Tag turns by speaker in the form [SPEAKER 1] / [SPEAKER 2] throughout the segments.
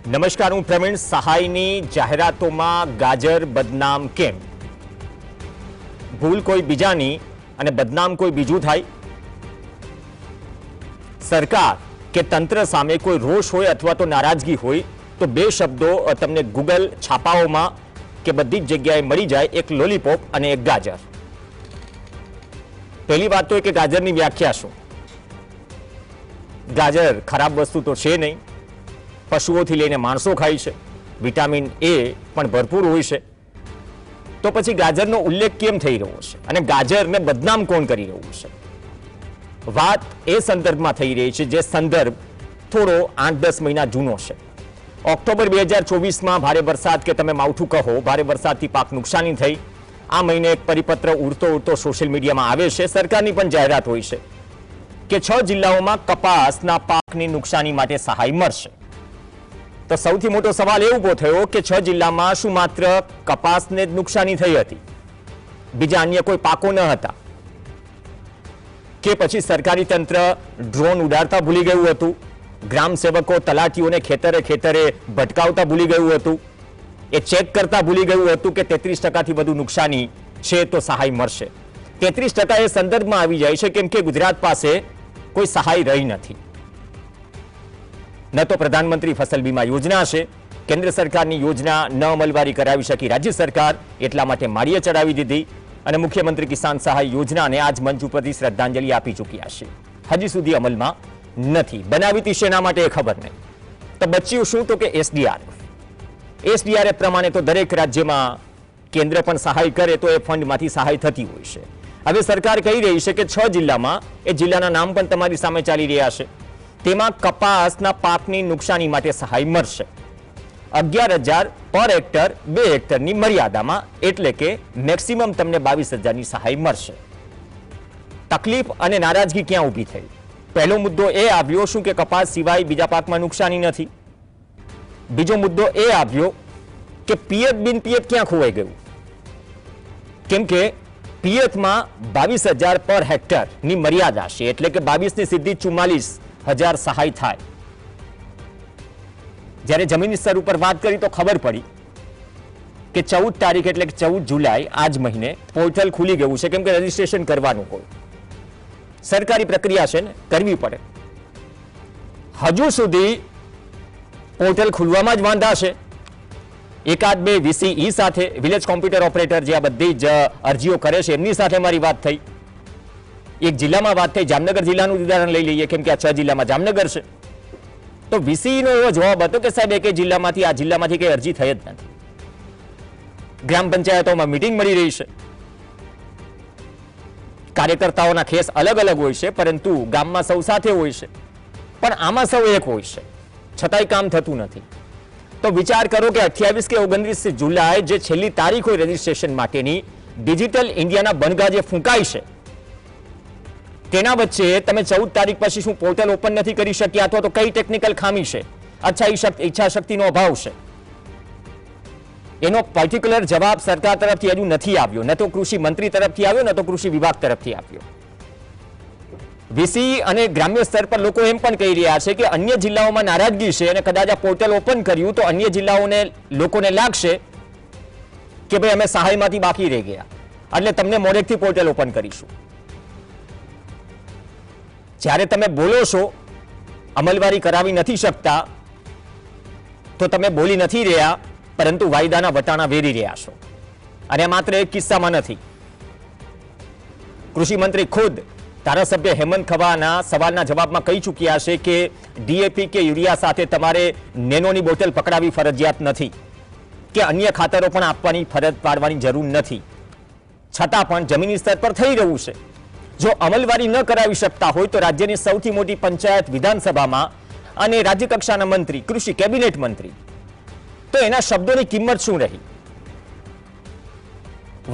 [SPEAKER 1] નમસ્કાર, હું પ્રવીણ. સહાયની જાહેરાતોમાં ગાજર બદનામ કેમ? ભૂલ કોઈ બીજાની અને બદનામ કોઈ બીજું થાય? સરકાર કે તંત્ર સામે કોઈ રોષ હોય અથવા તો નારાજગી હોય તો બે શબ્દો તમને ગૂગલ છાપાઓમાં કે બધી જ જગ્યાએ મળી જાય, એક લોલીપોપ અને એક ગાજર. પહેલી વાત તો એ કે ગાજરની વ્યાખ્યા શું? ગાજર ખરાબ વસ્તુ તો છે નહીં, પશુઓથી લઈને માણસો ખાય છે, વિટામિન એ પણ ભરપૂર હોય છે. તો પછી ગાજરનો ઉલ્લેખ કેમ થઈ રહ્યો છે અને ગાજરને બદનામ કોણ કરી રહ્યું છે? વાત એ સંદર્ભમાં થઈ રહી છે જે સંદર્ભ થોડો 8-10 મહિના જૂનો છે. ઓક્ટોબર 2024માં ભારે વરસાદ કે તમે માવઠું કહો, ભારે વરસાદથી પાક નુકસાની થઈ. આ મહિને એક પરિપત્ર ઉડતો સોશિયલ મીડિયામાં આવે છે. સરકારની પણ જાહેરાત હોય છે કે 6 જિલ્લાઓમાં કપાસના પાકની નુકસાની માટે સહાય મળશે. તો સૌથી મોટો સવાલ એ ઉભો થયો કે 6 જિલ્લામાં શું માત્ર કપાસને જ નુકસાની થઈ હતી, બીજા અન્ય કોઈ પાકો ન હતા? કે પછી સરકારી તંત્ર ડ્રોન ઉડાડતા ભૂલી ગયું હતું, ગ્રામ સેવકો તલાટીઓને ખેતરે ભટકાવતા ભૂલી ગયું હતું, એ ચેક કરતા ભૂલી ગયું હતું કે 33%થી વધુ નુકસાની છે તો સહાય મળશે. 33% એ સંદર્ભમાં આવી જાય છે કેમ કે ગુજરાત પાસે કોઈ સહાય રહી નથી. ન તો પ્રધાનમંત્રી ફસલ બીમા યોજના છે, કેન્દ્ર સરકારની યોજના ન અમલવારી કરાવી શકી રાજ્ય સરકાર, એટલા માટે માળીએ ચડાવી દીધી અને મુખ્યમંત્રી કિસાન સહાય યોજનાને આજ મંચ ઉપરથી શ્રદ્ધાંજલિ આપી ચૂક્યા છે. હજી સુધી અમલમાં નથી. બનાવી હતી શેના માટે એ ખબર નહીં. તો બચ્યું શું? તો કે એસડીઆરએફ પ્રમાણે તો દરેક રાજ્યમાં કેન્દ્ર પણ સહાય કરે તો એ ફંડમાંથી સહાય થતી હોય છે. હવે સરકાર કહી રહી છે કે 6 જિલ્લામાં, એ જિલ્લાના નામ પણ તમારી સામે ચાલી રહ્યા છે, તેમાં કપાસના પાકની નુકસાની માટે સહાય મળશે 11,000 પર હેક્ટર, 2 હેક્ટરની મર્યાદામાં, એટલે કે મેક્સિમમ તમને 22,000ની સહાય મળશે. તકલીફ અને નારાજગી ક્યાં ઊભી થઈ? પહેલો મુદ્દો એ આવ્યો શું કે કપાસ સિવાય બીજા પાકમાં નુકસાની નથી. બીજો મુદ્દો એ આવ્યો કે પિયત બિન પિયત ક્યાં ખોવાઈ ગયું? કેમ કે પિયતમાં 22,000 પર હેક્ટરની મર્યાદા છે, એટલે કે 22 ની સીધી 44,000 સહાય થાય. જ્યારે જમીન સ્તર ઉપર વાત કરી તો ખબર પડી કે 14 તારીખ એટલે કે 14 જુલાઈ આજ મહિને પોર્ટલ ખુલી ગયું છે, કેમ કે રજીસ્ટ્રેશન કરવાનું હોય, સરકારી પ્રક્રિયા છે ને, કરવી પડે. હજુ સુધી પોર્ટલ ખુલવામાં જ વાંધા છે. એકાદ બે વીસીઈ સાથે, વિલેજ કોમ્પ્યુટર ઓપરેટર જે આ બધી જ અરજીઓ કરે છે એમની સાથે મારી વાત થઈ. એક જિલ્લામાં વાત થઈ, જામનગર જિલ્લાનું ઉદાહરણ લઈ લઈએ કેમ કે આ 6 જિલ્લામાં જામનગર છે. તો વીસીઈનો એવો જવાબ હતો કે સાહેબ એક જિલ્લામાંથી, આ જિલ્લામાંથી કઈ અરજી થઈ જ નથી. ગ્રામ પંચાયતોમાં મીટિંગ મળી રહી છે, કાર્યકર્તાઓના ખેસ અલગ અલગ હોય છે, પરંતુ ગામમાં સૌ સાથે હોય છે, પણ આમાં સૌ એક હોય છે, છતાંય કામ થતું નથી. તો વિચાર કરો કે 28 કે 29 જુલાઈ જે છેલ્લી તારીખ હોય રજીસ્ટ્રેશન માટેની, ડિજિટલ ઇન્ડિયાના બનગા જે ફૂંકાય છે, તેના વચ્ચે તમે 14 તારીખ પછી શું પોર્ટલ ઓપન નથી કરી શક્યા, અથવા તો કઈ ટેકનિકલ ખામી છે, ઈચ્છા શક્તિનો અભાવ છે? એનો પર્ટિક્યુલર જવાબ સરકાર તરફથી હજુ નથી આવ્યો. ન તો કૃષિ મંત્રી તરફથી આવ્યો, ન તો કૃષિ વિભાગ તરફથી આવ્યો. વીસી અને ગ્રામ્ય સ્તર પર લોકો એમ પણ કહી રહ્યા છે કે અન્ય જિલ્લાઓમાં નારાજગી છે અને કદાચ આ પોર્ટલ ઓપન કર્યું તો અન્ય જિલ્લાઓને, લોકોને લાગશે કે ભાઈ અમે સહાયમાંથી બાકી રહી ગયા, એટલે તમને મોડેકથી પોર્ટલ ઓપન કરીશું. જ્યારે તમે બોલો છો અમલવારી કરાવી નથી શકતા, તો તમે બોલી નથી રહ્યા, પરંતુ વાયદાના વટાણા વેરી રહ્યા છો. અને માત્ર એક કિસ્સામાં નથી. કૃષિ મંત્રી ખુદ ધારાસભ્ય હેમંત ખવાના સવાલના જવાબમાં કહી ચૂક્યા છે કે ડીએપી કે યુરિયા સાથે તમારે નેનોની બોટલ પકડાવી ફરજિયાત નથી, કે અન્ય ખાતરો પણ આપવાની ફરજ પાડવાની જરૂર નથી. છતાં પણ જમીની સ્તર પર થઈ રહ્યું છે. જો અમલવારી ન કરાવી શકતા હોય તો રાજ્યની સૌથી મોટી પંચાયત વિધાનસભામાં અને રાજ્ય કક્ષાના મંત્રી, કૃષિ કેબિનેટ મંત્રી, તો એના શબ્દોની કિંમત શું રહી?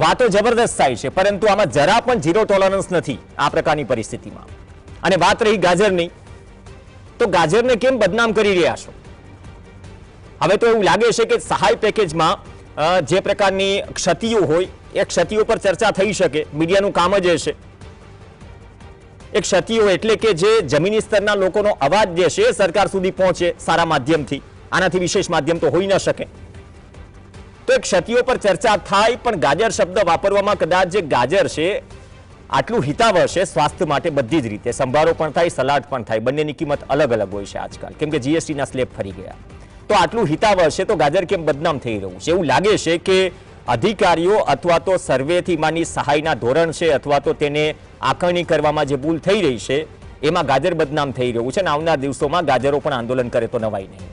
[SPEAKER 1] વાતો જબરદસ્ત થાય છે, પરંતુ આમાં જરા પણ ઝીરો ટોલરન્સ નથી આ પ્રકારની પરિસ્થિતિમાં. અને વાત રહી ગાજરની, તો ગાજરને કેમ બદનામ કરી રહ્યા છો? હવે તો એવું લાગે છે કે સહાય પેકેજમાં જે પ્રકારની ક્ષતિઓ હોય એ ક્ષતિઓ પર ચર્ચા થઈ શકે. મીડિયાનું કામ જ એ છે. એક ક્ષતિઓ એટલે કે જે જમીની સ્તરના લોકોનો અવાજ જે છે સરકાર સુધી પહોંચે સારા માધ્યમથી. આનાથી વિશેષ માધ્યમ તો હોઈ ન શકે. તો એ ક્ષતિઓ પર ચર્ચા થાય, પણ ગાજર શબ્દ વાપરવામાં કદાચ જે ગાજર છે આટલું હિતાવહ છે સ્વાસ્થ્ય માટે બધી જ રીતે. સંભારો પણ થાય, સલાડ પણ થાય, બંનેની કિંમત અલગ અલગ હોય છે આજકાલ, કેમ કે જીએસટીના સ્લેબ ફરી ગયા. તો આટલું હિતાવહ છે તો ગાજર કેમ બદનામ થઈ રહ્યું છે? એવું લાગે છે કે અધિકારીઓ અથવા તો સર્વેથી માની સહાયના ધોરણ છે અથવા તો તેને આકારણી કરવામાં જે ભૂલ થઈ રહી છે એમાં ગાજર બદનામ થઈ રહ્યું છે. અને આવનાર દિવસોમાં ગાજરો પણ આંદોલન કરે તો નવાઈ નહીં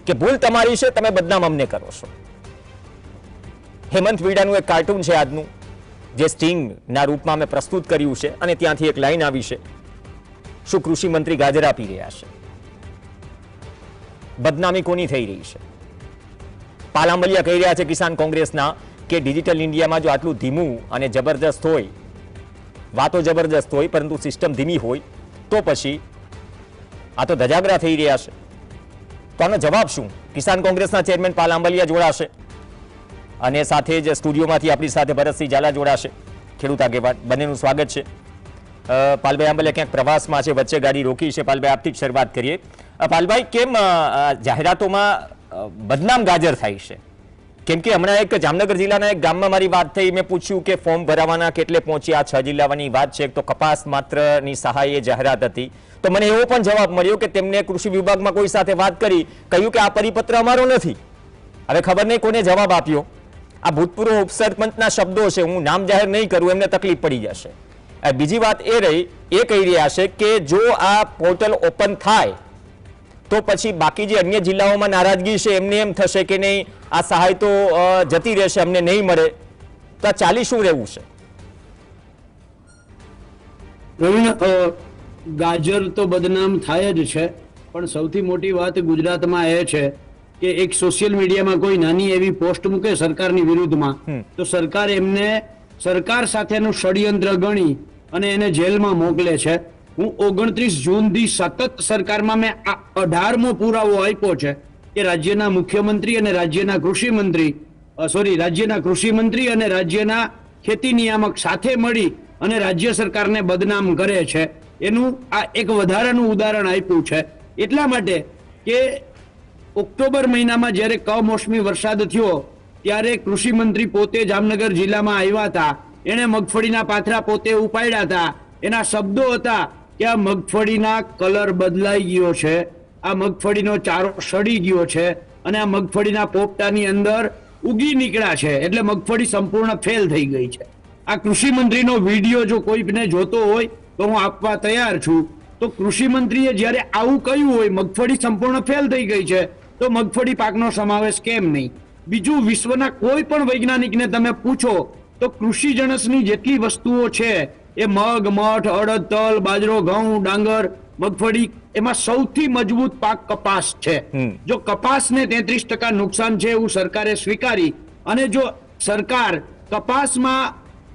[SPEAKER 1] કે ભૂલ તમારી છે, તમે બદનામ અમને કરો છો. હેમંત વીડાનું એક કાર્ટૂન છે આજનું, જે સ્ટિંગના રૂપમાં અમે પ્રસ્તુત કર્યું છે, અને ત્યાંથી એક લાઈન આવી છે, શું કૃષિ મંત્રી ગાજર આપી રહ્યા છે? બદનામી કોની થઈ રહી છે? પાલાંબલિયા કહી રહ્યા છે કિસાન કોંગ્રેસના કે ડિજિટલ ઇન્ડિયામાં જો આટલું ધીમું અને જબરદસ્ત હોય, વાતો જબરદસ્ત હોય પરંતુ સિસ્ટમ ધીમી હોય તો પછી આ તો ધજાગરા થઈ રહ્યા છે. તો આનો જવાબ શું? કિસાન કોંગ્રેસના ચેરમેન પાલાંબલિયા જોડાશે અને સાથે જ સ્ટુડિયોમાંથી આપણી સાથે ભરતસિંહ ઝાલા જોડાશે, ખેડૂત આગેવાન. બંનેનું સ્વાગત છે. પાલભાઈ આંબલિયા ક્યાંક પ્રવાસમાં છે, વચ્ચે ગાડી રોકી છે. પાલભાઈ આપથી જ શરૂઆત કરીએ. પાલભાઈ, કેમ જાહેરાતોમાં બદનામ ગાજર થાય છે? કેમ કે હમણાં એક જામનગર જિલ્લાના એક ગામમાં મારી વાત થઈ, મેં પૂછ્યું કે ફોર્મ ભરાવાના કેટલે પહોંચ્યા? 6 જિલ્લાની વાત છે. તો કપાસ માત્રની સહાય એ જાહેરાત હતી. તો મને એવો પણ જવાબ મળ્યો કે તેમને કૃષિ વિભાગમાં કોઈ સાથે વાત કરી, કહ્યું કે આ પરિપત્ર અમારો નથી. હવે ખબર નહીં કોને જવાબ આપ્યો. આ ભૂતપૂર્વ ઉપસરપંચના શબ્દો છે, હું નામ જાહેર નહીં કરું, એમને તકલીફ પડી જશે. બીજી વાત એ રહી, એ કહી રહ્યા છે કે જો આ પોર્ટલ ઓપન થાય તો પછી બાકી જે અન્ય જિલ્લાઓમાં નારાજગી છે એમને એમ થશે કે નહીં આ સહાય તો જતી રહેશે, અમને નહીં મળે. તો આ ચાલી શું રહેવું છે?
[SPEAKER 2] ગાજર તો બદનામ થાય જ છે, પણ સૌથી મોટી વાત ગુજરાતમાં એ છે કે એક સોશિયલ મીડિયામાં કોઈ નાની એવી પોસ્ટ મૂકે સરકારની વિરુદ્ધમાં, તો સરકાર એમને સરકાર સાથેનું ષડયંત્ર ગણી અને એને જેલમાં મોકલે છે. હું 29 જૂનથી સતત સરકારમાં મેં 18મો પુરાવો આપ્યો છે કે રાજ્યના મુખ્યમંત્રી અને રાજ્યના કૃષિ મંત્રી અને રાજ્યના ખેતી નિયામક સાથે મળી અને રાજ્ય સરકારને બદનામ કરે છે. એનું આ એક વધારાનું ઉદાહરણ આપ્યું છે. એટલા માટે કે ઓક્ટોબર મહિનામાં જ્યારે કમોસમી વરસાદ થયો ત્યારે કૃષિ મંત્રી પોતે જામનગર જિલ્લામાં આવ્યા હતા. એણે મગફળીના પાથરા પોતે ઉપાડ્યા હતા. એના શબ્દો હતા કે આ મગફળીના કલર બદલાઈ ગયો છે, આ મગફળીનો ચારો સડી ગયો છે અને આ મગફળીના પોપટાની અંદર ઉગી નીકળ્યા છે, એટલે મગફળી સંપૂર્ણ ફેલ થઈ ગઈ છે. આ કૃષિ મંત્રીનો વિડીયો જો કોઈને જોતો હોય તો હું આપવા તૈયાર છું. તો કૃષિ મંત્રીએ જ્યારે આવું કહ્યું હોય, મગફળી સંપૂર્ણ ફેલ થઈ ગઈ છે, તો મગફળી પાકનો સમાવેશ કેમ નહીં? બીજું, વિશ્વના કોઈ પણ વૈજ્ઞાનિકને તમે પૂછો તો કૃષિ જણસની જેટલી વસ્તુઓ છે એ મગ, મઠ, અડદ, તલ, બાજરો, ઘઉં, ડાંગર, મગફળી, એમાં સૌથી મજબૂત પાક કપાસ છે. જો કપાસને 33% નુકસાન છે એવું સરકારે સ્વીકારી અને જો સરકાર કપાસમાં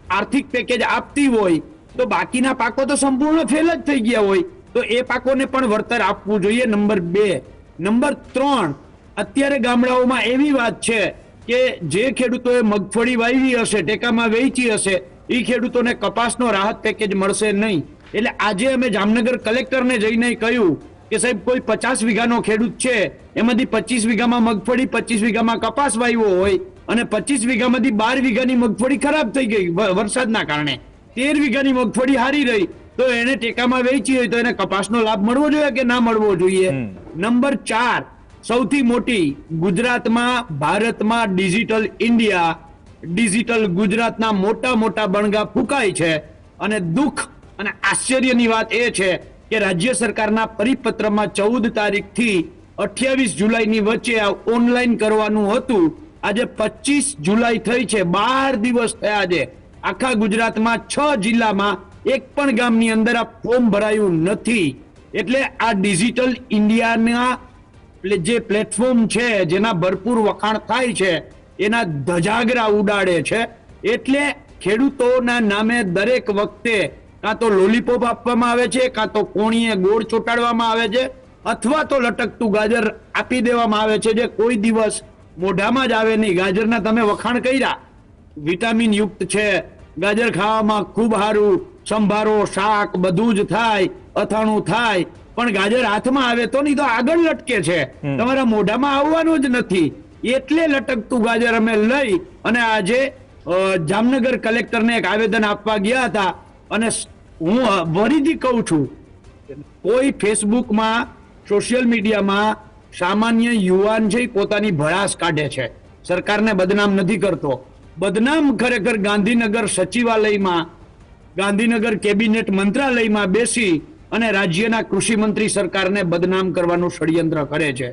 [SPEAKER 2] આર્થિક પેકેજ આપતી હોય તો બાકીના પાકો તો સંપૂર્ણ ફેલ જ થઈ ગયા હોય, તો એ પાકોને પણ વળતર આપવું જોઈએ. નંબર 2. નંબર 3, અત્યારે ગામડાઓમાં એવી વાત છે કે જે ખેડૂતોએ મગફળી વાવી હશે, ટેકામાં વેચી હશે, એ ખેડૂતોને કપાસનો રાહત પેકેજ મળશે નહીં. એટલે આજે અમે જામનગર કલેક્ટરને જઈને કહ્યું કે સાહેબ, કોઈ 50 વીઘાનો ખેડૂત છે, એમાંથી 25 વીઘામાં મગફળી, 25 વીઘામાં કપાસ વાવ્યો હોય અને 25 વીઘામાંથી 12 વીઘાની મગફળી ખરાબ થઈ ગઈ વરસાદના કારણે, 13 વીઘાની મગફળી હારી રહી, તો એને ટેકામાં વેચી હોય તો એને કપાસનો લાભ મળવો જોઈએ કે ના મળવો જોઈએ? નંબર 4, સૌથી મોટી, ગુજરાતમાં, ભારતમાં ડિજિટલ ઇન્ડિયા, ડિજિટલ ગુજરાતના મોટા મોટા બણગા ફૂંકાય છે. અને દુઃખ અને આશ્ચર્યની વાત એ છે કે રાજ્ય સરકારના પરિપત્રમાં 14 તારીખથી 28 જુલાઈની વચ્ચે આ ઓનલાઈન કરવાનું હતું. આજે 25 જુલાઈ થઈ છે, 12 દિવસ થયા છે. આખા ગુજરાતમાં 6 જિલ્લામાં એક પણ ગામની અંદર આ ફોર્મ ભરાયું નથી. એટલે આ ડિજિટલ ઇન્ડિયાના જે પ્લેટફોર્મ છે, જેના ભરપૂર વખાણ થાય છે, એના ધજાગરા ઉડાડે છે. એટલે ખેડૂતોના નામે દરેક વખતે કાં તો લોલીપોપ આપવામાં આવે છે, કાં તો કોણીએ ગોળ ચોટાડવામાં આવે છે, અથવા તો લટકતું ગાજર આપી દેવામાં આવે છે, જે કોઈ દિવસ મોઢામાં જ આવે નહીં. ગાજરના તમે વખાણ કર્યા, વિટામિન યુક્ત છે, ગાજર ખાવામાં ખૂબ સારું, સંભારો શાક બધું જ થાય, અથાણું થાય, પણ ગાજર હાથમાં આવે તો નહીં તો આગળ લટકે છે, તમારા મોઢામાં આવવાનું જ નથી. એટલે લટકતું ગાજર અમે લઈ અને આજે જામનગર કલેક્ટરને એક આવેદન આપવા ગયા હતા. અને હું ફરીથી કહું છું, કોઈ ફેસબુકમાં સોશિયલ મીડિયામાં સામાન્ય યુવાન છે પોતાની ભડાસ કાઢે છે, સરકારને બદનામ નથી કરતો. બદનામ ખરેખર ગાંધીનગર સચિવાલયમાં, ગાંધીનગર કેબિનેટ મંત્રાલયમાં બેસી અને રાજ્યના કૃષિ મંત્રી સરકારને બદનામ કરવાનું ષડયંત્ર કરે છે.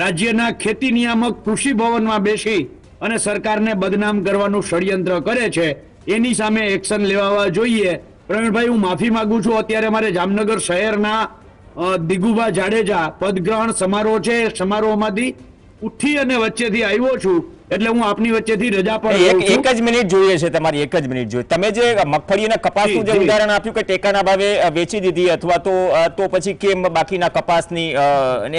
[SPEAKER 2] રાજ્યના ખેતી નિયામક કૃષિ ભવનમાં બેસી અને સરકારને બદનામ કરવાનું ષડયંત્ર કરે છે. એની સામે એક્શન લેવા જોઈએ. પ્રવીણભાઈ, હું માફી માંગુ છું, અત્યારે મારે જામનગર શહેરના દિગુભા જાડેજા પદગ્રહણ સમારોહ છે, સમારોહમાંથી ઉઠી અને વચ્ચેથી આવ્યો છું, એટલે હું આપની વચ્ચેથી રજા પર
[SPEAKER 1] એક જ મિનિટ જોઈએ છે તમારી, એક જ મિનિટ જોઈએ. તમે જે મગફળી અને કપાસનું જે ઉદાહરણ આપ્યું કે ટેકાના ભાવે વેચી દીધી અથવા તો પછી કેમ બાકીના કપાસની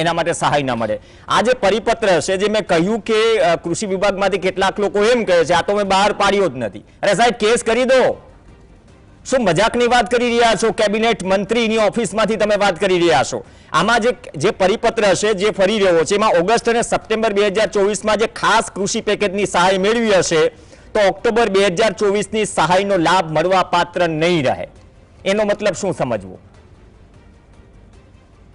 [SPEAKER 1] એના માટે સહાય ના મળે, આ જે પરિપત્ર છે જે મેં કહ્યું કે કૃષિ વિભાગમાંથી કેટલાક લોકો એમ કહે છે આ તો મેં બહાર પાડ્યો જ નથી. અરે સાહેબ, કેસ કરી દો. શું મજાકની વાત કરી રહ્યા છો? કેબિનેટ મંત્રીની ઓફિસમાંથી તમે વાત કરી રહ્યા છો. આમાં જે પરિપત્ર છે જે ફરી રહ્યો છે એમાં ઓગસ્ટ અને સપ્ટેમ્બર 2024માં જે ખાસ કૃષિ પેકેજની સહાય મેળવી હશે તો ઓક્ટોબર 2024ની સહાયનો લાભ મળવા પાત્ર નહીં રહે. એનો મતલબ શું સમજવો?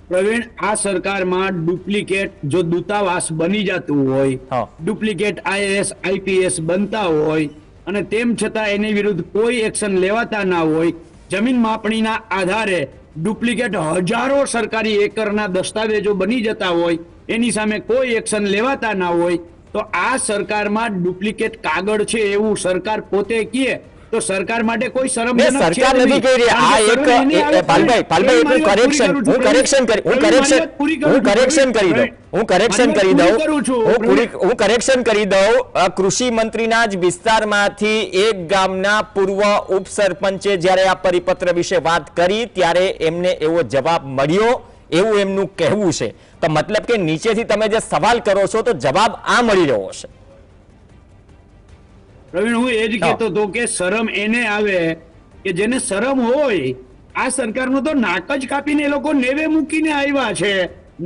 [SPEAKER 2] પ્રવીણ, આ સરકારમાં ડુપ્લિકેટ જો દૂતાવાસ બની જતું હોય, ડુપ્લિકેટ IAS IPS બનતા હોય અને તેમ છતાં એની વિરુદ્ધ કોઈ એક્શન લેવાતા ના હોય, જમીન માપણીના આધારે ડુપ્લિકેટ હજારો સરકારી એકરના દસ્તાવેજો બની જતા હોય, એની સામે કોઈ એક્શન લેવાતા ના હોય, તો આ સરકારમાં ડુપ્લિકેટ કાગળ છે એવું સરકાર પોતે કહે તો સરકાર માટે કોઈ શરમજનક છે
[SPEAKER 1] સરકાર નથી કહી રહી. આ એક પાલભાઈ હું કરેક્શન કરી દઉં. કૃષિ મંત્રીના જ વિસ્તારમાંથી એક ગામના પૂર્વ ઉપસરપંચે જ્યારે આ પરિપત્ર વિશે વાત કરી ત્યારે એમને એવો જવાબ મળ્યો એવું એમનું કહેવું છે. તો મતલબ કે નીચેથી તમે જે સવાલ કરો છો તો જવાબ આ મળી રહ્યો છે.
[SPEAKER 2] પ્રવીણ, હું એ જ કહેતો હતો કે શરમ એને આવે કે જેને શરમ હોય. આ સરકારનો તો નાક જ કાપીને એ લોકો નેવે મૂકીને આવ્યા છે.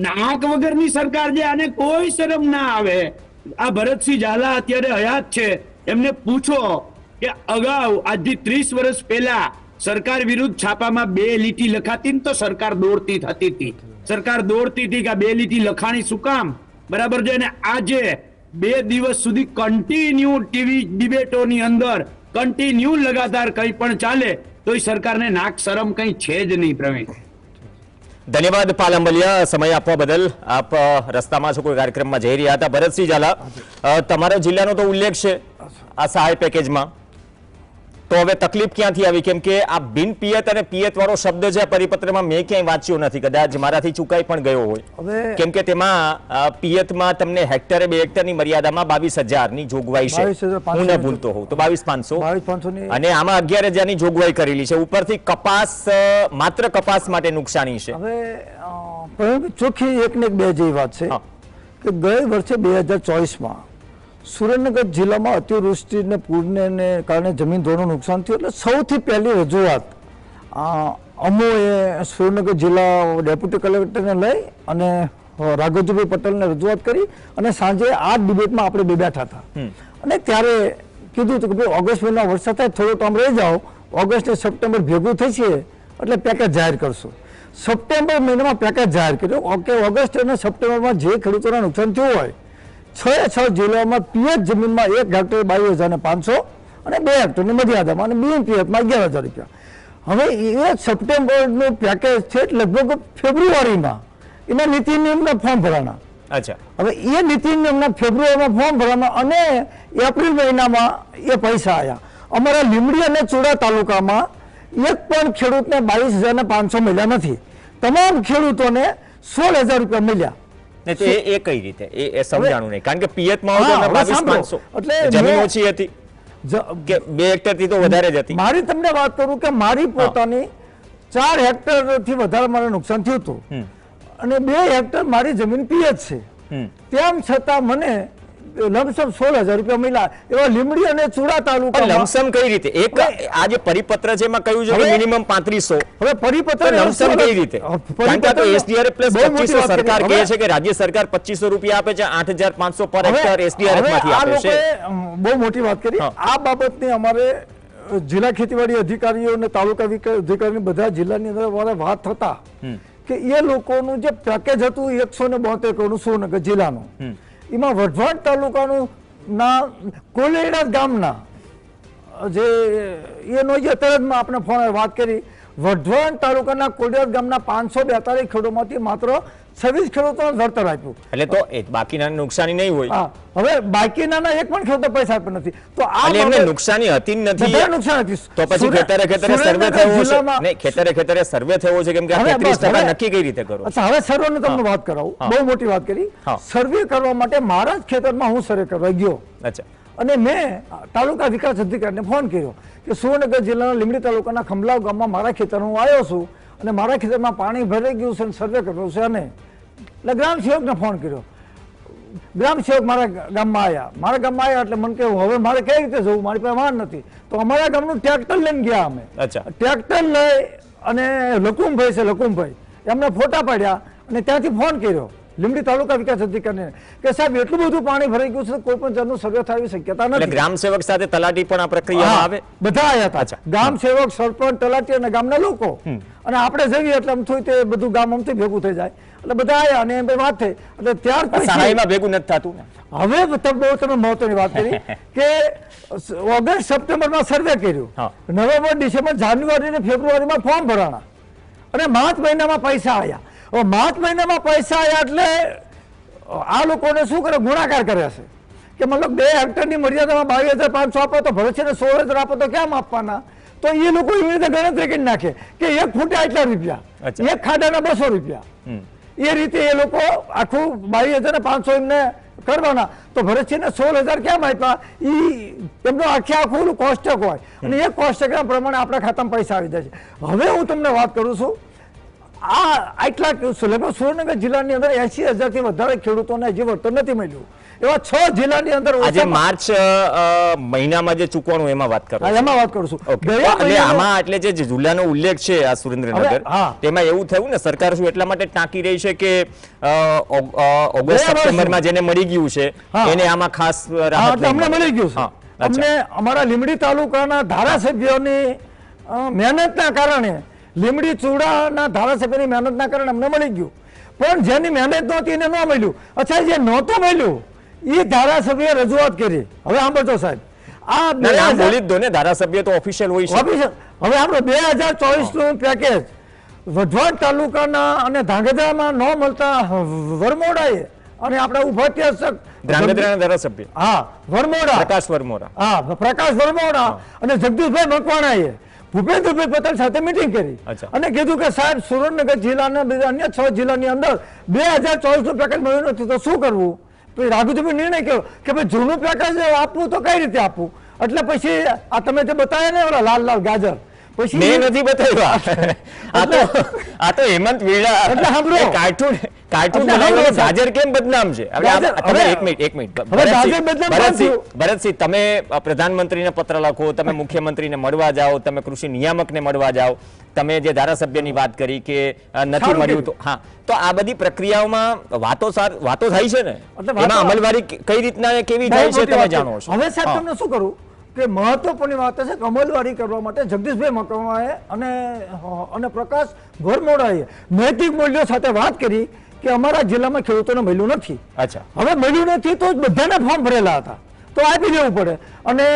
[SPEAKER 2] નાક વગરની સરકાર છે, આને કોઈ શરમ ના આવે. આ ભરતસિંહ ઝાલા અત્યારે હયાત છે, એમને પૂછો કે અગાઉ આજથી 30 વર્ષ પહેલા સરકાર વિરુદ્ધ છાપામાં 2 લીટી લખાતી ને તો સરકાર દોડતી થતી હતી. સરકાર દોડતી હતી કે 2 લીટી લખાણી શું કામ, બરાબર છે. અને આજે 2 દિવસ સુધી કન્ટિન્યુ ટીવી ડિબેટોની અંદર કન્ટિન્યુ લગાતાર કંઈ પણ ચાલે તો એ સરકારને નાક શરમ કંઈ છે જ નહીં. પ્રવીણ,
[SPEAKER 1] ધન્યવાદ પાલંબલિયા, સમય આપવા બદલ. આપ રસ્તામાં છો, કોઈ કાર્યક્રમમાં જઈ રહ્યા હતા. ભરતસિંહ ઝાલા, તમારા જિલ્લાનો તો ઉલ્લેખ છે આ સહાય પેકેજમાં, તો હવે તકલીફ ક્યાંથી આવી? કેમ કે આ બિન પિયત અને પિયત વાળો શબ્દ છે પરિપત્રમાં મેં ક્યાંય વાંચ્યો નથી, કદાચ મારાથી ચૂકાઈ પણ ગયો હોય. કેમ કે તેમાં પિયતમાં તમને હેક્ટરે 2 હેક્ટરની મર્યાદામાં 22,000ની જોગવાઈ છે, હું ન ભૂલતો હોઉં તો 22,500, અને આમાં 11,000ની જોગવાઈ કરેલી છે. ઉપરથી કપાસ, માત્ર કપાસ માટે નુકસાની છે.
[SPEAKER 3] હવે ચોખ્ખી એક ને બે જેવી વાત છે કે ગયે વર્ષે 2024માં સુરેન્દ્રનગર જિલ્લામાં અતિવૃષ્ટિને પૂરને કારણે જમીન ધોરણનું નુકસાન થયું. એટલે સૌથી પહેલી રજૂઆત અમોએ સુરેન્દ્રનગર જિલ્લા ડેપ્યુટી કલેક્ટરને લઈ અને રાઘવજીભાઈ પટેલને રજૂઆત કરી અને સાંજે આ ડિબેટમાં આપણે બેઠા હતા. અને ત્યારે કીધું હતું કે ભાઈ ઓગસ્ટ મહિના વરસાદ થાય, થોડો ટાઈમ રહી જાઓ, ઓગસ્ટ ને સપ્ટેમ્બર ભેગું થશે એટલે પેકેજ જાહેર કરશું. સપ્ટેમ્બર મહિનામાં પેકેજ જાહેર કર્યું. ઓગસ્ટ અને સપ્ટેમ્બરમાં જે ખેડૂતોને નુકસાન થયું હોય 6 જિલ્લાઓમાં પિયત જમીનમાં 1 હેક્ટર 22,500 અને 2 હેક્ટરની મર્યાદામાં અને બિન પિયતમાં 11,000 રૂપિયા. હવે એ સપ્ટેમ્બરનું પેકેજ છે લગભગ ફેબ્રુઆરીમાં એના નીતિ નિયમના ફોર્મ ભરાણા. હવે એ નીતિ નિયમના ફેબ્રુઆરીમાં ફોર્મ ભરાણા અને એપ્રિલ મહિનામાં એ પૈસા આવ્યા. અમારા લીંબડી અને ચુડા તાલુકામાં એક પણ ખેડૂતને 22,500 મળ્યા નથી. તમામ ખેડૂતોને 16,000 રૂપિયા મળ્યા.
[SPEAKER 1] એ કઈ રીતે એ સમજાણું નહીં, કારણ કે પિયતમાં 22,500 જમીન ઓછી હતી કે 2 હેક્ટર થી તો વધારે જ હતી.
[SPEAKER 3] મારી તમને વાત કરું કે મારી પોતાની 4 હેક્ટર થી વધારે મને નુકસાન થયું હતું અને 2 હેક્ટર મારી જમીન પિયત છે. તેમ છતાં મને લમસમ 16,000 રૂપિયા મળ્યા. એવા લીંબડી અને ચૂડા
[SPEAKER 1] પણ
[SPEAKER 3] તાલુકામાં
[SPEAKER 1] લમસમ કઈ રીતે એક આ જે પરિપત્ર છે એમાં કહ્યું છે કે
[SPEAKER 3] હવે-
[SPEAKER 1] મિનિમમ 3500
[SPEAKER 3] હવે પરિપત્ર
[SPEAKER 1] લમસમ કઈ રીતે કારણ કે આ તો SDRF પ્લસ
[SPEAKER 3] બહુ મોટી
[SPEAKER 1] 2500
[SPEAKER 3] વાત કરી.
[SPEAKER 1] સરકાર
[SPEAKER 3] હવે-
[SPEAKER 1] કહે છે કે રાજ્ય સરકાર 2500 રૂપિયા આપે છે 8,500 પર
[SPEAKER 3] હવે-
[SPEAKER 1] હેક્ટર SDRF
[SPEAKER 3] હવે
[SPEAKER 1] માંથી
[SPEAKER 3] આ
[SPEAKER 1] આપે છે
[SPEAKER 3] લોકોએ, બહુ મોટી વાત કરી.
[SPEAKER 1] હા.
[SPEAKER 3] આ બાબતની અમારે જિલ્લા ખેતીવાડી અધિકારીઓ અને તાલુકા વિકાસ અધિકારી બધા જિલ્લાની અંદર અમારે વાત થતા કે એ લોકોનું જે પેકેજ હતું 172 કરોડનું સુરેન્દ્રનગર જિલ્લાનું, એમાં વઢવાણ તાલુકાનું ના કોલેડા ગામના જે એનો જે તરત આપણે ફોન વાત કરી, વઢવાણ તાલુકાના કોલેડા ગામના 542 ખેડૂતોમાંથી માત્ર 26 ખેડૂતોને વળતર આપ્યું.
[SPEAKER 1] એટલે તો બાકીના નુકસાની નહીં હોય
[SPEAKER 3] હા, હવે બાકીના એક પણ ખેડૂતો પૈસા આપ્યા નથી. તો આ
[SPEAKER 1] એટલે એમને
[SPEAKER 3] બાબત-
[SPEAKER 1] નુકસાની હતી જ નથી
[SPEAKER 3] બધાને નુકસાન હતી.
[SPEAKER 1] તો પછી
[SPEAKER 3] સુરેન્દ્ર-
[SPEAKER 1] ખેતરે સર્વે
[SPEAKER 3] સુરેન્દ્રનગર
[SPEAKER 1] થયો છે
[SPEAKER 3] જિલ્લામાં-
[SPEAKER 1] નહીં ખેતરે સર્વે થયો છે કેમ કે આ
[SPEAKER 3] હવે
[SPEAKER 1] 33%
[SPEAKER 3] હવે-
[SPEAKER 1] નક્કી કઈ રીતે કરો
[SPEAKER 3] અચ્છા, હવે સર્વેની તમને વાત કરાવું.
[SPEAKER 1] હા.
[SPEAKER 3] બહુ મોટી વાત કરી.
[SPEAKER 1] હા.
[SPEAKER 3] સર્વે કરવા માટે મારા જ ખેતરમાં હું સર્વે કરવા ગયો
[SPEAKER 1] અચ્છા
[SPEAKER 3] અને મેં તાલુકા વિકાસ અધિકારીને ફોન કર્યો કે સુરેન્દ્રનગર જિલ્લાના લીંબડી તાલુકાના ખંભલાવ ગામમાં મારા ખેતરમાં હું આવ્યો છું અને મારા ખેતરમાં પાણી ભરાઈ ગયું છે અને સર્વે કરવું છે. અને એટલે ગ્રામ સેવકને ફોન કર્યો. ગ્રામ સેવક મારા ગામમાં આવ્યા એટલે મને કહ્યું હવે મારે કઈ રીતે જવું, મારી પાસે વાહન નથી. તો અમારા ગામનું ટ્રેક્ટર લઈને ગયા અમે.
[SPEAKER 1] અચ્છા
[SPEAKER 3] ટ્રેક્ટર લઈ અને લકુમભાઈ એમને ફોટા પાડ્યા અને ત્યાંથી ફોન કર્યો લીંબડી તાલુકા વિકાસ અધિકારીને કે સાહેબ એટલું બધું પાણી ભરાઈ ગયું છે કોઈ પણ જાતનું સર્વે થવાની શક્યતા
[SPEAKER 1] એટલે
[SPEAKER 3] નથી.
[SPEAKER 1] ગ્રામ સેવક સાથે તલાટી પણ આ પ્રક્રિયામાં આવે
[SPEAKER 3] બધા આવ્યા હતા, ગામ સેવક, સરપંચ, તલાટી અને ગામના લોકો. અને આપણે જઈએ એટલે અમથું તે બધું ગામ અમથી ભેગું થઈ જાય એટલે બધા આવ્યા અને એમ વાત થઈ. એટલે ત્યાર પછી
[SPEAKER 1] સહાયમાં ભેગું નથી થતું ને
[SPEAKER 3] હવે તમે મહત્વની વાત કરી કે ઓગસ્ટ સપ્ટેમ્બરમાં સર્વે કર્યું,
[SPEAKER 1] હા.
[SPEAKER 3] નવેમ્બર, ડિસેમ્બર, જાન્યુઆરી અને ફેબ્રુઆરીમાં ફોર્મ ભરાણા અને માર્ચ મહિનામાં પૈસા આવ્યા. હવે માર્ચ મહિનામાં પૈસા આવ્યા એટલે આ લોકોને શું કરે, ગુણાકાર કરે છે કે મતલબ 2 હેક્ટરની મર્યાદામાં 22,500 આપો તો ભરે છે ને 16,000 આપો તો કેમ આપવાના? તો એ લોકો એવી રીતે ગણતરી કરી નાખે કે 1 ફૂટે આટલા રૂપિયા,
[SPEAKER 1] અચ્છા.
[SPEAKER 3] 1 ખાડાના 200 રૂપિયા. એ રીતે એ લોકો આખું 22,500 એમને કરવાના. તો ભરત છે ને 16,000 કેમ આપ્યા? એમનો આખું કોષ્ટક હોય અને એ કોષ્ટકના પ્રમાણે આપણા ખાતામાં પૈસા આવી જાય છે. હવે હું તમને વાત કરું છું, આ આટલા લગભગ સુરેન્દ્રનગર જિલ્લાની અંદર 80,000 થી વધારે ખેડૂતોને હજી વળતર નથી મળ્યું. એવા 6 જિલ્લાની અંદર
[SPEAKER 1] આજે માર્ચ મહિનામાં જે ચૂકવાનું એમાં વાત કરો
[SPEAKER 3] એમાં વાત કરું છું.
[SPEAKER 1] ઓકે.
[SPEAKER 3] ગયા
[SPEAKER 1] એટલે
[SPEAKER 3] મહિનામાં-
[SPEAKER 1] આમાં એટલે જે જિલ્લાનો ઉલ્લેખ છે આ સુરેન્દ્રનગર
[SPEAKER 3] હવે, હા.
[SPEAKER 1] તેમાં એવું થયું ને સરકાર શું એટલા માટે ટાંકી રહી છે કે ઓગસ્ટ
[SPEAKER 3] ગયા
[SPEAKER 1] સપ્ટેમ્બરમાં જેને મળી ગયું છે
[SPEAKER 3] હા.
[SPEAKER 1] એને આમાં ખાસ
[SPEAKER 3] હા,
[SPEAKER 1] રાહત
[SPEAKER 3] એટલે અમને
[SPEAKER 1] નહીં મળે.
[SPEAKER 3] મળી ગયું છે.
[SPEAKER 1] હા, અચ્છા.
[SPEAKER 3] અમને અમારા લીંબડી તાલુકાના ધારાસભ્યોની મહેનતના કારણે, લીંબડી ચૂડાના ધારાસભ્યની મહેનતના કારણે અમને મળી ગયું. પણ જેની મહેનત નહોતી એને ન મળ્યું. અચ્છા, જે નહોતું મળ્યું એ ધારાસભ્યએ રજૂઆત કરી. હવે સાંભળજો સાહેબ, આ
[SPEAKER 1] ના, નામ
[SPEAKER 3] 2000
[SPEAKER 1] બોલી જ દો ને ધારાસભ્ય તો ઓફિશિયલ હોય છે
[SPEAKER 3] ઓફિસર, હવે આપણે 2024 નું પેકેજ વઢવાણ તાલુકાના અને ધાંગધ્રામાં ન મળતા વરમોડાએ અને આપણે ઉપાધ્યક્ષ
[SPEAKER 1] ધ્રાંગધ્રાના ધારાસભ્ય
[SPEAKER 3] હા વરમોડા
[SPEAKER 1] પ્રકાશ વર્મોરા
[SPEAKER 3] હા પ્રકાશ વરમોડા અને જગદીશભાઈ મકવાણાએ ભૂપેન્દ્રભાઈ પટેલ સાથે મિટિંગ કરી
[SPEAKER 1] અચ્છા.
[SPEAKER 3] અને કીધું કે સાહેબ સુરેન્દ્રનગર જિલ્લાના બીજા અન્ય 6 જિલ્લાની અંદર 2024 નું પેકેજ મળ્યું નથી તો શું કરવું? પછી રાઘુજીભાઈ નિર્ણય કર્યો કે ભાઈ જૂનું પેકેજ આપવું તો કઈ રીતે આપવું? એટલે પછી આ તમે જે બતાવ્યા ને ઓલા લાલ લાલ ગાજર, પછી
[SPEAKER 1] મેં નથી બતાવ્યા. આ તો હેમંત વીરા
[SPEAKER 3] એટલે સાંભળો.
[SPEAKER 1] એ કાર્ટૂન
[SPEAKER 3] એટલે
[SPEAKER 1] બનાવીને
[SPEAKER 3] સાંભળો.
[SPEAKER 1] ગાજર કેમ બદનામ છે? હવે
[SPEAKER 3] ગાજર,
[SPEAKER 1] તમે
[SPEAKER 3] હવે-
[SPEAKER 1] એક મિનિટ
[SPEAKER 3] હવે ગાજર બદનામ કોણ થયું?
[SPEAKER 1] ભરતસિંહ, તમે પ્રધાનમંત્રીને પત્ર લખો, તમે મુખ્યમંત્રીને મળવા જાઓ, તમે કૃષિ નિયામકને મળવા જાઓ, તમે જે ધારાસભ્યની વાત કરી કે નથી
[SPEAKER 3] સારું
[SPEAKER 1] મળ્યું તો હા, તો આ બધી પ્રક્રિયાઓમાં વાતો થાય છે ને,
[SPEAKER 3] એટલે વાતો-
[SPEAKER 1] એમાં અમલવારી કઈ રીતના અને કેવી થાય છે તમે જાણો છો.
[SPEAKER 3] હવે સાહેબ
[SPEAKER 1] હા.
[SPEAKER 3] તમને શું કરું કે મહત્વપૂર્ણ વાત છે કે અમલવારી કરવા માટે જગદીશભાઈ મકવાણાએ અને પ્રકાશ વરમોડાએ નૈતિક મૂલ્યો સાથે વાત કરી કે અમારા જિલ્લામાં ખેડૂતોને મળ્યું નથી.
[SPEAKER 1] અચ્છા,
[SPEAKER 3] હવે મળ્યું નથી તો બધાને ફોર્મ ભરેલા હતા તો આપી દેવું પડે. અને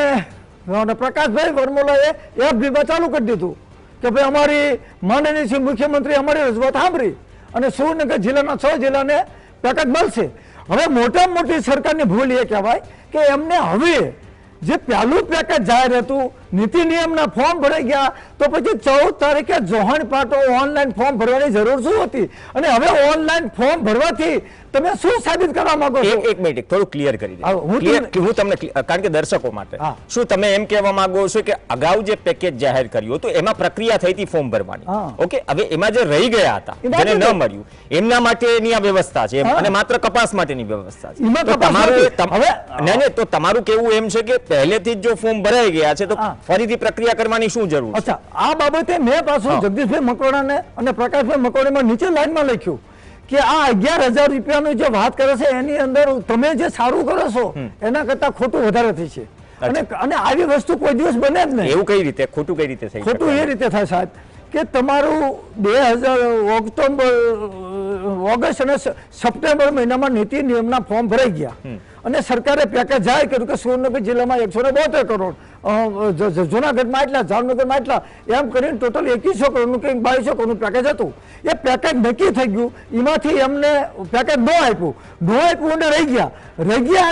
[SPEAKER 3] પ્રકાશભાઈ વરમોલાએ એક વિભાગ ચાલુ કરી દીધું કે ભાઈ અમારી માનનીય શ્રી મુખ્યમંત્રી અમારી રજૂઆત સાંભળી અને સુરેન્દ્રનગર જિલ્લાના 6 જિલ્લાને પેકેજ મળશે. હવે મોટામાં મોટી સરકારની ભૂલ એ કહેવાય કે એમને હવે જે પહેલું પેકેજ જાહેર હતું નીતિ નિયમના ફોર્મ ભરાઈ ગયા તો પછી 14 તારીખે જોહણ પાટો ઓનલાઈન ફોર્મ ભરવાની જરૂર શું હતી? અને હવે ઓનલાઈન ફોર્મ ભરવાથી તમે શું સાબિત કરવા માંગો છો?
[SPEAKER 1] એક મિનિટ થોડું ક્લિયર કરી દે. હું તમને કારણ કે દર્શકો માટે
[SPEAKER 3] હા.
[SPEAKER 1] શું તમે એમ કહેવા માંગો છો કે અગાઉ જે પેકેજ જાહેર કર્યું હતું એમાં પ્રક્રિયા થઈ હતી ફોર્મ ભરવાની,
[SPEAKER 3] હા.
[SPEAKER 1] ઓકે, હવે એમાં જે રહી ગયા હતા જેને ન મળ્યું એમના માટેની આ વ્યવસ્થા છે અને માત્ર કપાસ માટેની વ્યવસ્થા છે.
[SPEAKER 3] એમાં
[SPEAKER 1] તો
[SPEAKER 3] કપાસ
[SPEAKER 1] તમારું નહીં તો તમારું કેવું એમ છે કે પહેલેથી જ જો ફોર્મ ભરાઈ ગયા છે તો
[SPEAKER 3] હા.
[SPEAKER 1] ફરીથી પ્રક્રિયા કરવાની શું જરૂર છે?
[SPEAKER 3] અચ્છા, આ બાબતે મેં પાછું જગદીશભાઈ મકવાણાને અને પ્રકાશભાઈ મકવાણામાં નીચે લાઈનમાં લખ્યું કે આ 11,000 રૂપિયાની જે વાત કરે છે એની અંદર તમે જે સારું કરો છો એના કરતા ખોટું વધારે થઈ છે. અને આવી વસ્તુ કોઈ દિવસ બને જ નહીં.
[SPEAKER 1] એવું કઈ રીતે ખોટું કઈ રીતે થઈ શકે?
[SPEAKER 3] ખોટું એ રીતે થાય સાહેબ કે તમારું 2000 ઓગસ્ટ અને સપ્ટેમ્બર મહિનામાં નીતિ નિયમના ફોર્મ ભરાઈ ગયા અને સરકારે પેકેજ જાહેર કર્યું કે સુરેન્દ્રનગર જિલ્લામાં 172 કરોડ, જુનાગઢમાં એટલા, જામનગરમાં એટલા, એમ કરીને ટોટલ 2100 કરોડનું કંઈક 2200 કરોડનું પેકેજ હતું. એ પેકેજ નક્કી થઈ ગયું, એમાંથી એમને પેકેજ ન આપ્યું અને રહી ગયા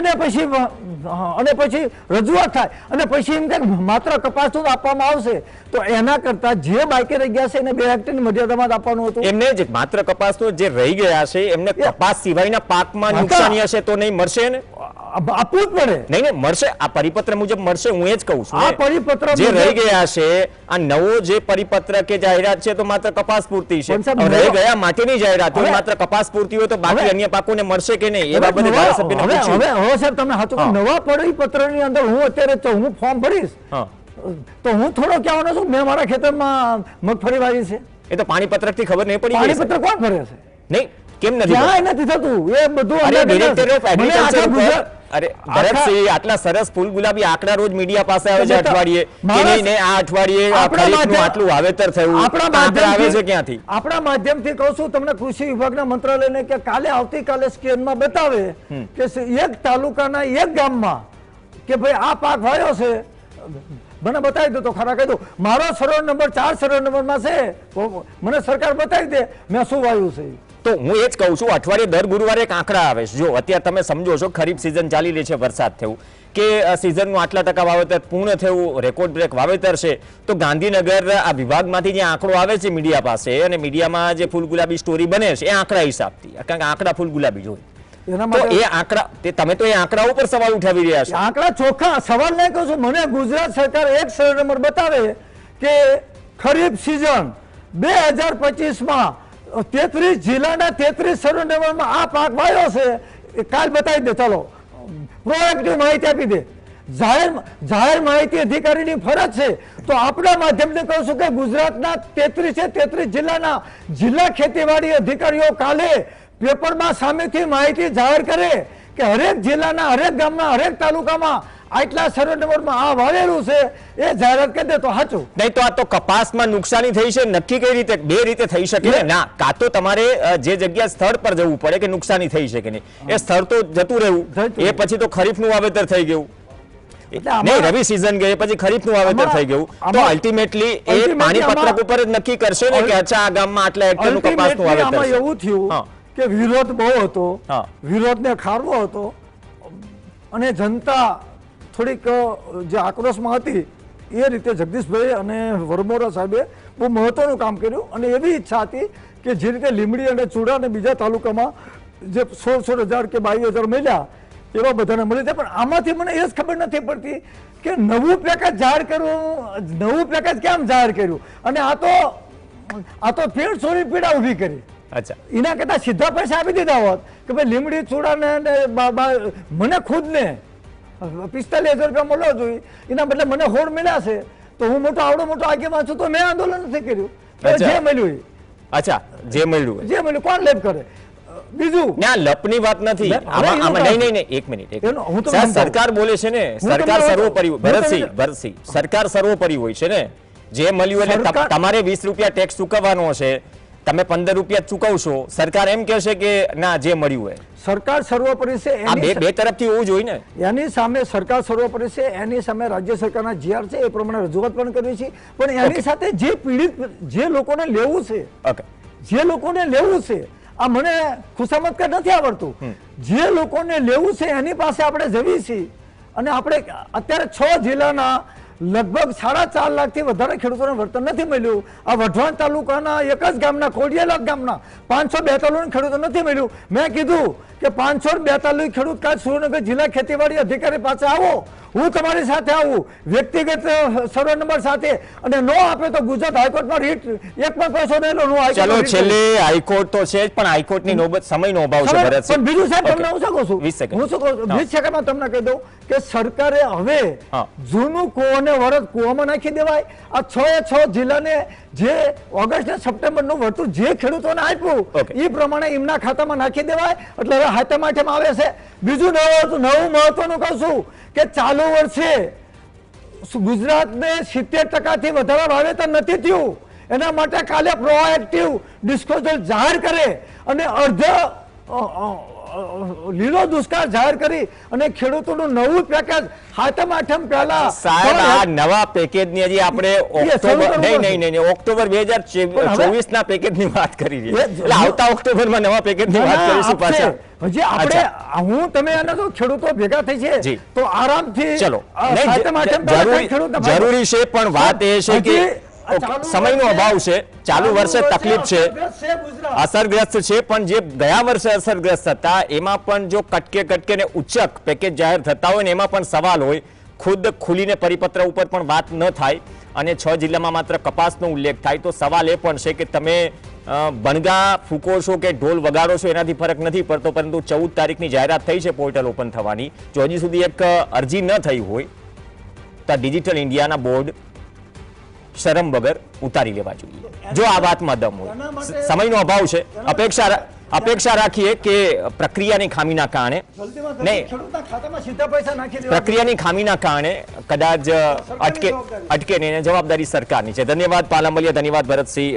[SPEAKER 3] અને પછી રજૂઆત થાય અને પછી એમ કે માત્ર કપાસ જ આપવામાં આવશે. તો એના કરતા જે બાકી રહી ગયા છે એને 2 હેક્ટરની મર્યાદામાં જ આપવાનું હતું.
[SPEAKER 1] એમને જ માત્ર કપાસનો જે રહી ગયા છે એમને કપાસ સિવાયના પાકમાં નુકસાની હશે તો નહીં મળશે ને?
[SPEAKER 3] આપવું જ પડે.
[SPEAKER 1] નહીં મળશે, આ પરિપત્ર મુજબ મળશે. હું એ જ કહું છું
[SPEAKER 3] આ પરિપત્ર
[SPEAKER 1] જે રહી ગયા છે, આ નવો જે પરિપત્ર કે જાહેરાત છે તો માત્ર કપાસ પૂરતી છે. રહી ગયા માટેની જાહેરાત હોય માત્ર કપાસ પૂરતી હોય તો બાકી અન્ય પાકોને મળશે કે નહીં એ બાબતે ધારાસભ્યને પૂછ્યું.
[SPEAKER 3] હવે સાહેબ તમને સાચું નવા પરિપત્રની અંદર હું અત્યારે હું ફોર્મ ભરીશ તો હું થોડો કહેવાનો છું મેં મારા ખેતરમાં મગફળી વાવી છે.
[SPEAKER 1] એ તો પાણીપત્રક થી ખબર નહીં પડી.
[SPEAKER 3] પાણીપત્ર કોણ ભરે છે?
[SPEAKER 1] નહીં, કેમ નથી?
[SPEAKER 3] ક્યાંય નથી થતું એ બધું.
[SPEAKER 1] અરે ડિરેક્ટર ઓફ એગ્રીકલ્ચર, અરે ભરતસિંહ, આટલા સરસ ફૂલ ગુલાબી આંકડા રોજ મીડિયા પાસે આવે છે અઠવાડિયે કે નહીં ને આ અઠવાડિયે ખરીફનું આટલું વાવેતર થયું, આંકડા આવે છે ક્યાંથી?
[SPEAKER 3] આપણા માધ્યમથી કહું છું તમને કૃષિ વિભાગના મંત્રાલયને કે આવતીકાલે સ્કેનમાં બતાવે કે એક તાલુકાના એક ગામમાં કે ભાઈ આ પાક વાયો છે, મને બતાવી દો તો ખરા કહી દો મારો સર્વે નંબર 4 સર્વે નંબરમાં છે, મને સરકાર બતાવી દે મેં શું વાવ્યું છે.
[SPEAKER 1] તો હું એ જ કહું છું અઠવાડિયે દર ગુરુવારે એક આંકડા આવે છે. જો અત્યારે તમે સમજો છો ખરીફ સિઝન ચાલી રહી છે, વરસાદ થયું કે સિઝનનું આટલા ટકા વાવેતર પૂર્ણ થયું, રેકોર્ડ બ્રેક વાવેતર છે, તો ગાંધીનગર આ વિભાગમાંથી જે આંકડો આવે છે મીડિયા પાસે અને મીડિયામાં જે ફૂલ ગુલાબી સ્ટોરી બને છે એ આંકડા હિસાબથી, કારણ કે આંકડા ફૂલ ગુલાબી જોઈ તો એ આંકડા તમે તો એ આંકડા ઉપર સવાલ ઉઠાવી રહ્યા છો.
[SPEAKER 3] આંકડા ચોખ્ખા સવાલ નહીં કહું છું. મને ગુજરાત સરકાર એક સર્વે નંબર બતાવે કે ખરીફ સિઝન 2025માં 33 જિલ્લાના 33 સર્વે નંબરમાં આ પાક વાયો છે. કાલ બતાવી દે, ચાલો પ્રોએક્ટિવ માહિતી આપી દે. જાહેર માહિતી અધિકારીની ફરજ છે. તો આપણા માધ્યમથી કહું છું કે ગુજરાતના 33 જિલ્લાના જિલ્લા ખેતીવાડી અધિકારીઓ કાલે પેપરમાં સામેથી માહિતી જાહેર કરે કે હરેક જિલ્લાના હરેક ગામના હરેક તાલુકામાં આટલા સર્વે નંબરમાં આ વાવેલું છે એ જાહેરાત કરી દે તો સાચું.
[SPEAKER 1] નહીં તો આ તો કપાસમાં નુકસાની થઈ છે નક્કી કઈ રીતે? 2 રીતે થઈ શકે ને. ના, કાં તો તમારે જે જગ્યા સ્થળ પર જવું પડે કે નુકસાની થઈ શકે નહીં, એ સ્થળ તો જતું રહેવું, એ પછી તો ખરીફનું વાવેતર થઈ ગયું નહીં, રવિ સિઝન ગઈ પછી ખરીફનું વાવેતર થઈ ગયું, તો અલ્ટિમેટલી એ પાણી પત્રક ઉપર જ નક્કી કરશે ને કે અચ્છા આ ગામમાં આટલા હેક્ટરનું કપાસનું વાવેતર છે.
[SPEAKER 3] એવું થયું કે વિરોધ બહુ હતો, વિરોધને ખારવો હતો અને જનતા થોડીક જે આક્રોશમાં હતી એ રીતે જગદીશભાઈ અને વરમોરા સાહેબે બહુ મહત્વનું કામ કર્યું અને એવી ઈચ્છા હતી કે જે રીતે લીંબડી અને ચૂડા અને બીજા તાલુકામાં જે 16,000 કે 22,000 મળ્યા એવા બધાને મળી જાય. પણ આમાંથી મને એ જ ખબર નથી પડતી કે નવું પેકેજ જાહેર કરવું, નવું પેકેજ કેમ જાહેર કર્યું અને આ તો ફેર ચોરી પીડા ઊભી કરી.
[SPEAKER 1] અચ્છા,
[SPEAKER 3] એના કરતા સીધા પૈસા આપી દીધા હોત કે ભાઈ લીમડી ચૂડાને મને ખુદને 45,000 રૂપિયા મળવા જોઈએ, એના બદલે મને 16 મળ્યા છે તો હું આવડો મોટો આગેવાન છું તો મેં આંદોલન નથી કર્યું. જે મળ્યું
[SPEAKER 1] અચ્છા જે મળ્યું
[SPEAKER 3] કોણ લેપ કરે? બીજું
[SPEAKER 1] ના, લપની વાત નથી આમાં. નહીં, એક મિનિટ. સરકાર બોલે છે ને, સરકાર સર્વોપરી. ભરતસિંહ, સરકાર સર્વોપરી હોય છે ને. જે મળ્યું એટલે તમારે 20 રૂપિયા ટેક્સ ચૂકવવાનો છે, તમે 15 રૂપિયા ચૂકવશો, સરકાર એમ કહેશે કે ના જે મળ્યું હોય.
[SPEAKER 3] સરકાર સર્વોપરી છે,
[SPEAKER 1] બે તરફથી હોવું જોઈએ ને.
[SPEAKER 3] એની સામે સરકાર સર્વોપરી છે, એની સામે રાજ્ય સરકારના જીઆર છે એ પ્રમાણે રજૂઆત પણ કરી છે. પણ એની સાથે જે પીડિત જે લોકોને લેવું છે આ મને ખુશામત કર નથી આવડતું, જે લોકોને લેવું છે એની પાસે આપણે જવી છીએ અને આપણે અત્યારે 6 જિલ્લાના લગભગ 4.5 લાખથી વધારે ખેડૂતોને વળતર નથી મળ્યું. આ વઢવાણ તાલુકાના એક જ ગામના કોડિયાલા ગામના 542 ખેડૂતો નથી મળ્યું. મેં કીધું કે 542 ખેડૂત કાલ સુરેન્દ્રનગર જિલ્લા ખેતીવાડી અધિકારી પાસે આવો, હું તમારી સાથે આવું વ્યક્તિગત સર્વે નંબર સાથે, અને નો આપે તો ગુજરાત હાઈકોર્ટમાં રીટ એક પણ પૈસો નહીં લો.
[SPEAKER 1] ચલો છેલ્લે હાઈકોર્ટ તો છે જ, પણ હાઈકોર્ટની નોબત સમયનો અભાવ છે ભરતસિંહ.
[SPEAKER 3] પણ બીજું સાહેબ તમને હું શું કહું છું,
[SPEAKER 1] 20 સેકન્ડ.
[SPEAKER 3] હું શું કહું છું, 20 સેકન્ડમાં તમને કહી દઉં કે સરકારે હવે
[SPEAKER 1] હા.
[SPEAKER 3] જૂનું કૂવાને વરસ કૂવામાં નાખી દેવાય. આ 6 જિલ્લાને જે ઓગસ્ટ ને સપ્ટેમ્બર નું વળતર જે ખેડૂતોને આપ્યું
[SPEAKER 1] Okay.
[SPEAKER 3] એ પ્રમાણે એમના ખાતામાં નાખી દેવાય. એટલે હવે હાથમ આઠમ આવે છે. બીજું નવું મહત્વનું કહું છું કે ચાલુ વર્ષે ગુજરાતને 70% થી વધારે વાવેતર નથી થયું. એના માટે કાલે પ્રોએક્ટિવ ડિસ્ક્લોઝર જાહેર કરે અને લીલો દુષ્કાળ જાહેર કરી અને ખેડૂતોનું નવું પેકેજ હાથમ આઠમ પહેલા
[SPEAKER 1] સાહેબ આ નવા પેકેજની હજી આપણે ઓક્ટોબર 2024 ના પેકેજની વાત કરી રહી, એટલે આવતા ઓક્ટોબરમાં નવા પેકેજની વાત કરીશું પાછા.
[SPEAKER 3] હજી આપણે હું તમે અને તો ખેડૂતો ભેગા થઈ છે
[SPEAKER 1] જી.
[SPEAKER 3] તો આરામથી
[SPEAKER 1] ચલો
[SPEAKER 3] હાથમ આઠમ પહેલા ખેડૂતને
[SPEAKER 1] જરૂરી છે, પણ વાત એ છે કે સમયનો અભાવ છે. ચાલુ વર્ષે તકલીફ છે, અસરગ્રસ્ત છે, પણ જે ગયા વર્ષે અસરગ્રસ્ત હતા એમાં પણ જો કટકે ને ઉચ્ચક પેકેજ જાહેર થતા હોય ને એમાં પણ સવાલ હોય, ખુદ ખુલીને પરિપત્ર ઉપર પણ વાત ન થાય અને 6 જિલ્લામાં માત્ર કપાસનો ઉલ્લેખ થાય, તો સવાલ એ પણ છે કે તમે બણગા ફૂંકો છો કે ઢોલ વગાડો છો એનાથી ફરક નથી પડતો, પરંતુ 14 તારીખની જાહેરાત થઈ છે પોર્ટલ ઓપન થવાની. જો હજી સુધી એક અરજી ન થઈ હોય તો ડિજિટલ ઇન્ડિયાના બોર્ડ શરમ વગર ઉતારી લેવા જોઈએ, જો આ વાતમાં દમ હોય. સમયનો અભાવ છે. અપેક્ષા રાખીએ કે પ્રક્રિયાની ખામીના કારણે
[SPEAKER 3] ખેડૂતના ખાતામાં સીધા પૈસા નાખી દેવા.
[SPEAKER 1] પ્રક્રિયાની ખામીના કારણે કદાચ અટકે નહીં. જવાબદારી સરકારની છે. ધન્યવાદ પાલમલિયા, ધન્યવાદ ભરતસિંહ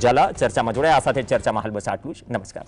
[SPEAKER 1] ઝાલા ચર્ચામાં જોડાયા. આ સાથે ચર્ચામાં હાલ બસ આટલું જ. નમસ્કાર.